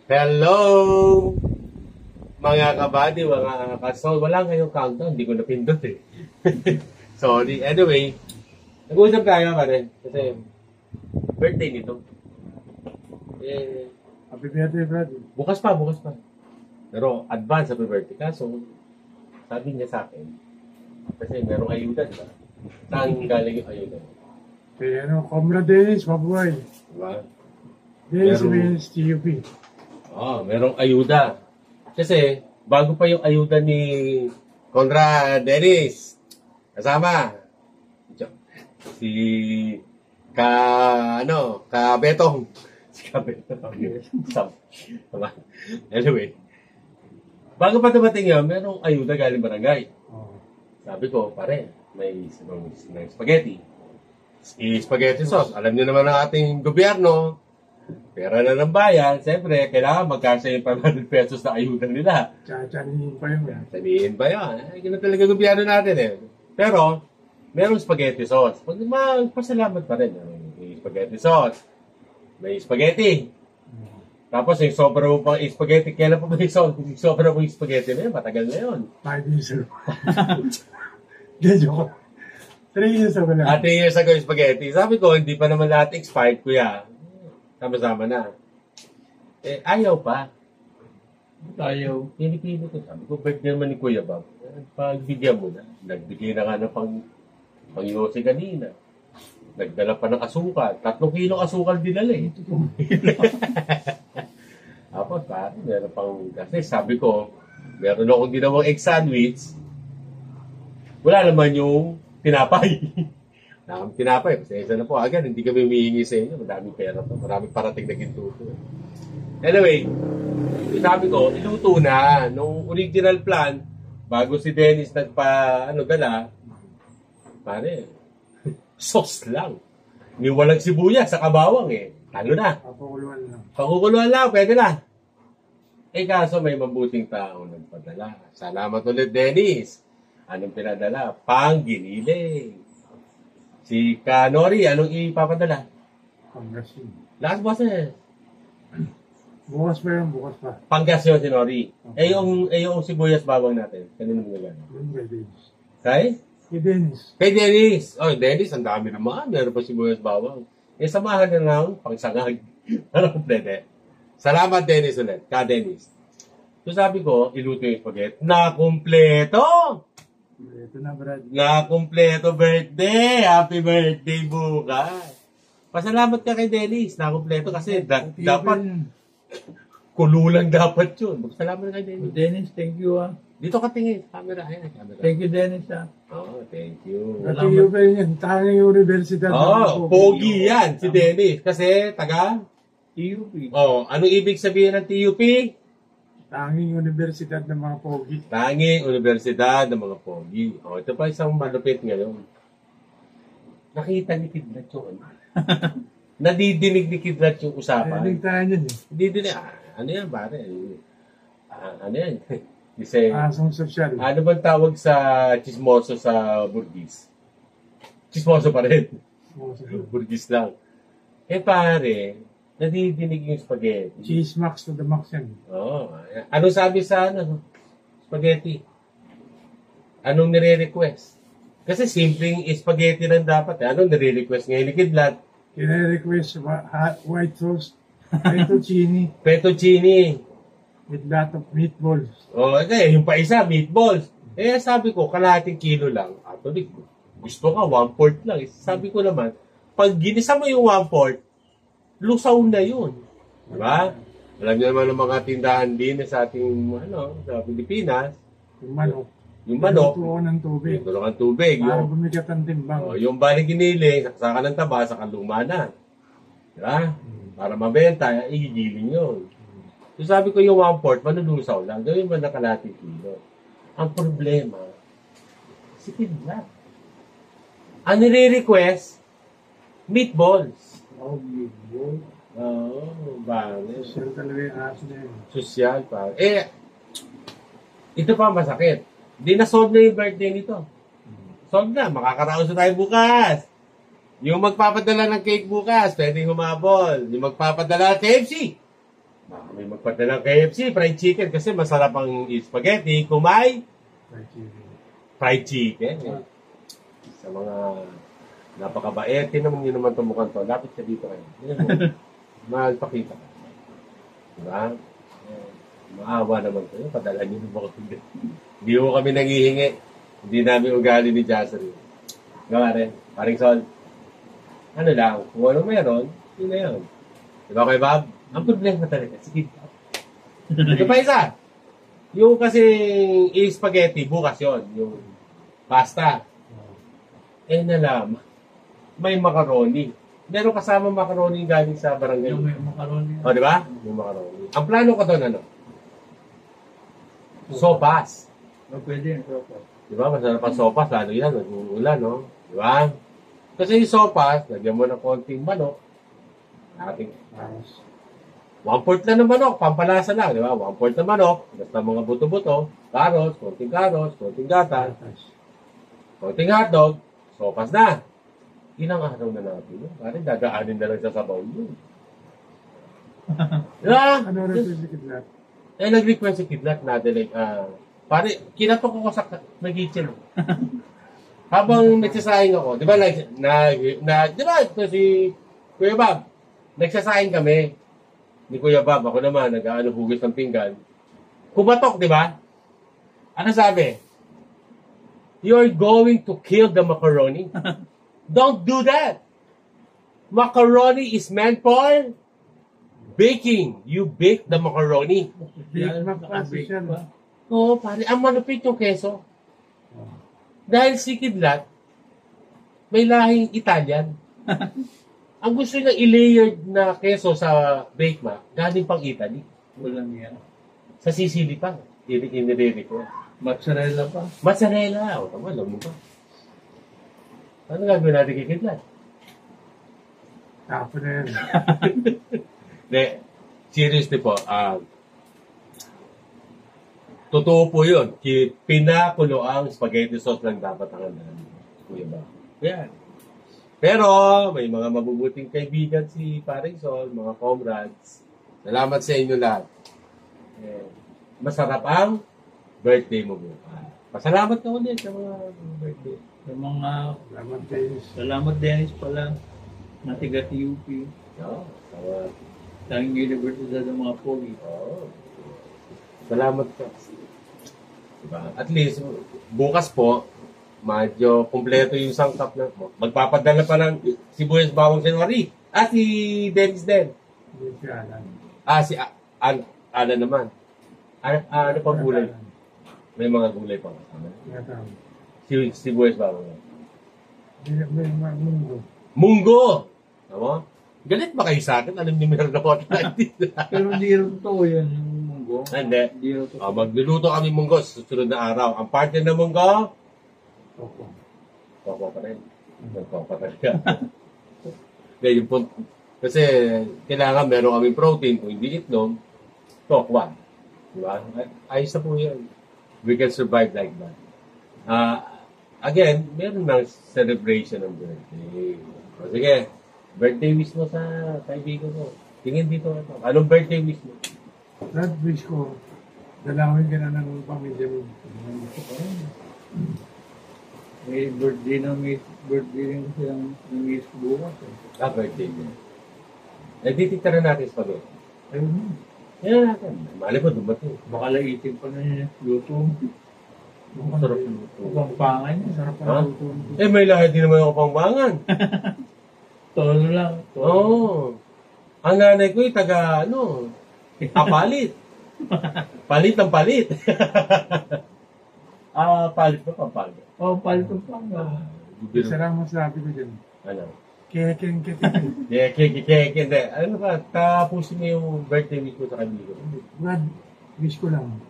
Hello! Mga kabady, mga kasol. Wala ngayong countdown. Hindi ko napindot eh. Sorry. Anyway, nag-uusap tayo pa rin. Kasi birthday nito. Happy birthday, brother. Bukas pa. Pero advance happy birthday. Kaso, sabi niya sa akin, kasi merong ayuda, diba? Saan galing yung ayuda? Comrade Dennis, mabuhay. Diba? Dennis means TUP. Merong ayuda. Kasi, bago pa yung ayuda ni Conrad Dennis, kasama, si Betong. Si Betong. Anyway, bago pa dumating yun, merong ayuda galing barangay. Sabi ko, pare, may spaghetti. Spaghetti sauce. Alam niyo naman ang ating gobyerno, pera na ng bayan, siyempre, kailangan magkasya yung 500 pesos na ayuda nila. Tsanihin pa yun. Sabihin pa yun. Ganun talaga gobyerno natin eh. Pero, merong spaghetti sauce. Magpasalamat pa rin. May spaghetti sauce. May spaghetti. Tapos yung sobra mo pang spaghetti. Kailan pa ba yung sobra mo yung spaghetti na yun? Matagal na yun. 5 years ago. Joke. 3 years ago lang. 3 years ago yung spaghetti. Sabi ko, hindi pa naman lahat expired, kuya. Sama-sama na. Ayaw pa. Ayaw. Pinipili ko. Sabi ko, birthday naman ni Kuya Bob. Pagbigyan mo na. Nagbigay na nga ng pang-yosi kanina. Nagdala pa ng asukal. 3 kilo asukal dinala eh. Tapos, meron pang, kasi sabi ko, meron akong ginawang egg sandwich. Wala naman yung tinapay. Tinapay, pasensya na po agad, hindi kami humihingi sa inyo, madaming pera to, maraming parating na gintuto. Anyway, sabi ko, iluto na, nung original plan, bago si Dennis dala, pare, sauce lang. May walang sibuyas sa kabawang eh. Talo na. Pakukuluan lang. Pakukuluan lang, pwede na. Kaso may mabuting tao nagpadala. Salamat ulit, Dennis. Anong pinadala? Pang-giniling. Si Kanori, anong ipapadala? Panggasyon. Last boss eh. Bukas pa. Panggasyon si Nori. Okay. yung sibuyas bawang natin. Kanino mo nagano? Kay Dennis. Kay Dennis. Oh, Dennis, ang dami naman. Meron pa sibuyas bawang. Samahan na lang pangsangag. Ano kompleto? Salamat, Dennis ulit. Dennis. So sabi ko, iluto yung spaghetti. Na-kompleto! Ito na, Brad. Na-kompleto birthday! Happy birthday bukas! Pasalamat ka kay Dennis. Na-kompleto kasi dapat kululang dapat yun. Salamat kay Dennis. Dennis, thank you Dito ka tingin. Camera. Ayan, camera. Thank you, Dennis Thank you. TUP yan. Tanging universidad. Pogi yan si Dennis. Kasi taga? TUP. Anong ibig sabihin ng TUP? Tanging universidad ng mga pogi. Tanging universidad ng mga pogi. Ito pa isang malupit ngayon. Nakita ni Kidlat yung nadidinig ni Kidlat yung usapan. Naligtaan yun eh. Nadidinig. Ano yan, pare? Ano yan? Kasi, asong sosyal. Ano bang tawag sa chismoso sa Burgis? Chismoso pa rin. Burgis lang. Pare, nadidinig yung spaghetti. Cheese max to the max yan. Anong sabi sa spaghetti? Anong nire-request? Kasi simpleng spaghetti lang dapat. Anong nire-request ngayon ni Kidlat? Kine-request white sauce, fettuccine. Fettuccine. With lot of meatballs. Yung pa isa, meatballs. Sabi ko, kalahating kilo lang. Actually, gusto ka, 1/4 lang. Sabi ko naman, pag ginisa mo yung 1/4, lusaw na yun. Diba? Alam niyo naman ng mga tindahan din sa ating, sa Pilipinas. Yung manok. Turuan ng tubig. Turuan ng tubig. Para bumigat ang timbang. Yung baling giniling, saka ng taba, saka luma na. Diba? Para mabenta, igigiling yun. So sabi ko yung 1/4, manulusaw lang. Gawin mo na kalahating kilo. Ang problema, si Kidlat. Ang nire-request, meatballs. Meatballs? Bakit? Social talaga yung aso na yun. Social pa. Ito pa masakit. Di na-solve na yung birthday nito. Solve na. Makakaraos na tayo bukas. Yung magpapadala ng cake bukas, pwedeng humabol. Yung magpapadala ng KFC, Baka may magpadala ng KFC, fried chicken, kasi masarap ang spaghetti. Kumay, fried chicken. Eh. Sa mga napakabait, naman yun naman tumukan to. Lapit ka dito kayo. Mahal pakita. Diba? Maawa naman kayo. Padala nyo naman kami. Hindi mo kami nangihingi. Hindi namin ugali ni Jocelyn. Gawa rin. Paring Sol. Ano lang, kung ano meron, yun na yun. Diba kay Bob? Ang problema talaga. Sige. Ito pa isa. Yung kasi spaghetti, bukas yun. Yung pasta. Eh nalam, may macaroni. Meron kasama macaroni galing sa barangay. Yung may macaroni. O, di ba? Yung macaroni. Ang plano ko doon, ano? Sopas. Pwede yung sopas. Di ba? Masarap ang sopas. Lalo yan, nag-uulan, no? Di ba? Kasi yung sopas, lagyan mo ng konting manok. Ating 1/4 lang ng manok, pampalasa lang, di ba? 1/4 na manok, basta mga buto-buto, karos, konting gata, konting hotdog, sopas na. Ilang araw na natin yun. Parang dadaanin na lang sa sabaw yun. Diba? Ano request si Kidlat? Eh, nag-request si Kidlat na like, pare, kinatok ko sa nag-kitchen. Habang nagsasayang ako, di ba, di ba, ito si Kuya Bob, nagsasayang kami. Ni Kuya Bob, ako naman, hugis ng pinggan. Kumatok, di ba? Ano sabi? You're going to kill the macaroni. Don't do that. Macaroni is meant for baking. You bake the macaroni. Big Mac kasi siya. Oo, pare, ang malupit yung keso. Dahil si Kidlat, may lahing Italian. Ang gusto niya i-layered na keso sa Bake Mac, galing pang Italy. Walang yan. Sa Sicily pa. Iniriri ko. Mozzarella pa. Mozzarella. O, tama, alam mo pa. Ano gagawin natin kay Kidlat? Tapo na yan. De, seriously po, totoo po yun. Pinakulo ang spaghetti sauce lang dapat ang handa. Kuya ba? Yan. Pero, may mga mabubuting kaibigan si Paring Sol, mga comrades. Salamat sa inyo lahat. Eh, masarap ang birthday mo bukas. Pasalamat ka ulit sa mga birthday. Sa mga salamat Dennis pala. Natigat UP. No, Sa Universidad ng mga Pogi. salamat ka. Diba? At least, bukas po, medyo kumpleto yung sangkap na mo. Magpapadala pa ng sibuyas bawang sinwari. Si Dennis din. Si Alan. Si Alan naman. Ano pa gulay? May mga gulay pa kasama. Sibuyas bawang. May munggo. Munggo! Tama? Galit ba kayo sa akin? Alam ni meron ako. Pero hindi rin to yan yung munggo. Hindi. Hindi rin to. Magluluto kami munggo sa susunod na araw. Ang partner ng munggo, Koko pa rin. Koko talaga. Yung punto. Kasi kailangan meron kaming protein. Kung hindi itlog, tokwa. Diba? Ayos na po yan. We can survive like that. Again, meron ng celebration ng birthday. Sige, birthday wish mo sa kaibigan mo. Tingin dito. Anong birthday wish mo? That wish ko, dalawin ka na ng pamilya mo. May birthday rin silang miss bukas. Birthday mo. Dititira natin sa pag-ibig. Ayun. Yan natin. Mali po, dumating. Baka laitin pa na niya. Luto. Masarap yung luto. Pangpangan niya. Sarap Ha? na luto. May lahat din naman ako pangbangan. Tolo lang. Oo. Ang nanay ko palit. Palit ng palit. Palit ba pampalit? Palit ng pangpangan. Isa lang masabi ko dyan. Ano? Kekeng. Keke. Ano ba? Tapusin mo yung birthday wish ko sa kaibigan. Brad, wish ko lang.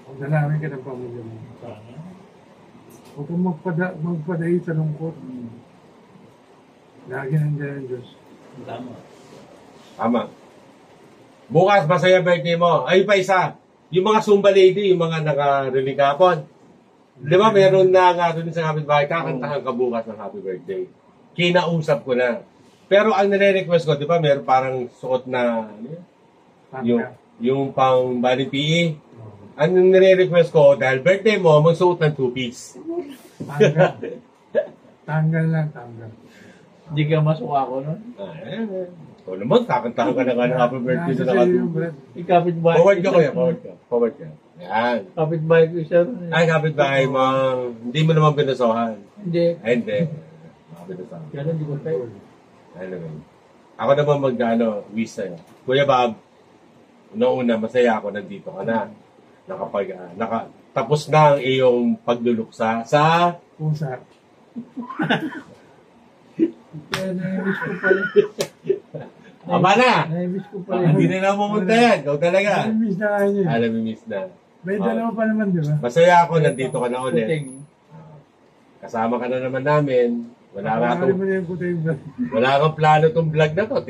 Kung dalawin ka ng pamilya mo. Huwag kang magpadayo sa lungkot. Lagi nandiyan ang Diyos. Tama. Bukas, masaya birthday mo. Ay, pa isa. Yung mga Zumba lady, yung mga naka-riling kapon. Di ba, meron na nga doon sa kapitbahay, kakantahan ka bukas ng happy birthday. Kinausap ko na. Pero ang nire-request ko, di ba, meron parang suot na Yung pang body PE. Anong nire-request ko, dahil birthday mo, magsuot ng two-piece. Tanggal. Tanggal lang, tanggal. Hindi ka masuka ko nun. O naman, kakantahan ka na nga ng happy birthday sa nakatulog. Ikapit-bahay Forward ka kuya, forward ka. Yan. Kapit-bahay ko siya. Ay, kapit-bahay mo. Hindi mo naman pinasohan. Hindi. Ay, hindi. Pinasohan. Kaya hindi ko tayo. Anyway. Ako naman wish sa'yo. Kuya Bob, una masaya ako nandito ka na. Tapos na ang iyong pagluluksa sa Pusa. Kaya na-miss ko pala. Ama na! Na-miss ko pala. Hindi na lang pumunta yan. Ikaw talaga. Miss na kayo. Miss na. May dalawa pa naman, di ba? Masaya ako nandito ka na ulit. Puting. Kasama ka na naman namin. Wala kang plano itong vlog na to.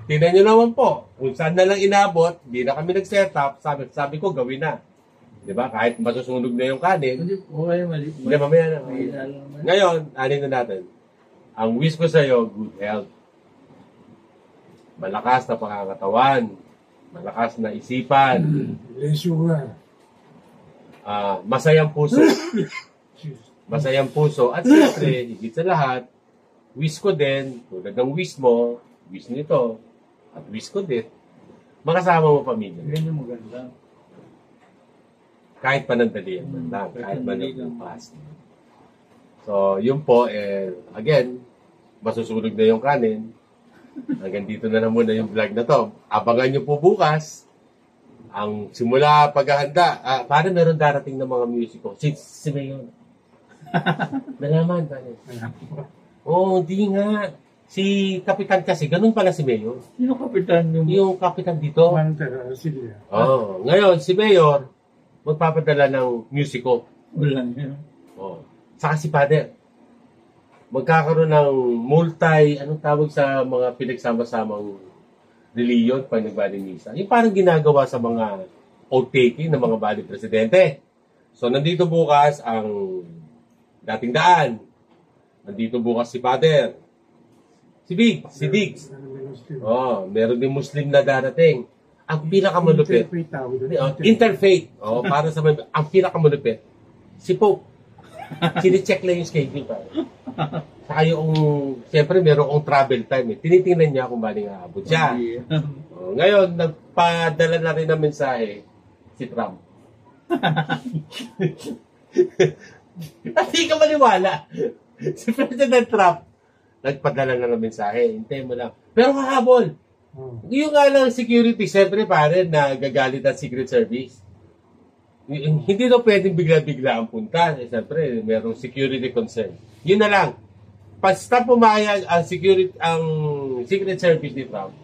Tinan nyo naman po. Kung saan na lang inabot, hindi na kami nag-set up. Sabi ko, gawin na. Di ba? Kahit masusunog na yung kanin. Okay, mali. Hindi, mamaya na. Ngayon, alin na natin. Ang wish ko sa'yo, good health. Malakas na pangangatawan. Malakas na isipan. Sugar. Masayang puso. Masayang puso. At siyempre, higit sa lahat, wish ko din, tulad ng wish mo, wish nito, at wish ko din, makasama mo pamilya. Yan yung maganda. Kahit panandalian man lang, kahit managbukas. So, yun po, again, masusunog na yung kanin. Hanggang dito na muna yung vlog na to. Abangan nyo po bukas, ang simula paghahanda. Parang meron darating na mga musiko. Si Mayon. Nalaman ba niya? Hindi nga. Si Kapitan kasi, ganun pala si Mayor. Sino Kapitan? Yung Kapitan dito. Ngayon, si Mayor, magpapadala ng musiko. Wala niya. Saka si Father. Magkakaroon ng anong tawag sa mga pinagsama-samang reliyon pag nagbaling misa. Yung parang ginagawa sa mga oath-taking ng mga bali presidente. So, nandito bukas ang dating daan. Nandito bukas si Father. Si Diggs. Meron din Muslim na darating. Ang pinakamalupit. Interfaith. Para sa ang pinakamalupit. Si Pope. Sini-check lang yung schedule. Saka yung, siyempre meron kong travel time. Tinitingnan niya kung baling aabot siya. Ngayon, nagpadala na rin ng mensahe si Trump. Hindi ka maniwala. Si President Trump, nagpadala na ng mensahe. Hintayin mo lang. Pero kahabol. Yung nga lang security, siyempre pare, nagagalit ang Secret Service. Hindi daw pwedeng bigla-bigla ang punta. Siyempre, merong security concern. Yun na lang. Basta pumayag ang Secret Service ni Trump,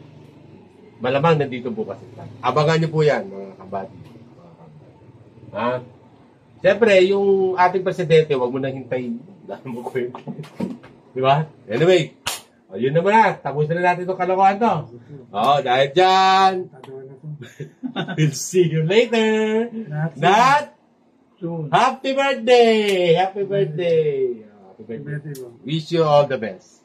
malamang nandito bukas si Trump. Abangan niyo po yan, mga kabady. Siyempre, yung ating presidente, huwag mo nang hintayin. Dahil mo ko yun. Di ba? Anyway, yun naman na. Tapos na natin itong kalokohan to. Dahil dyan. We'll see you later. Not soon. Happy birthday! Happy birthday! Wish you all the best.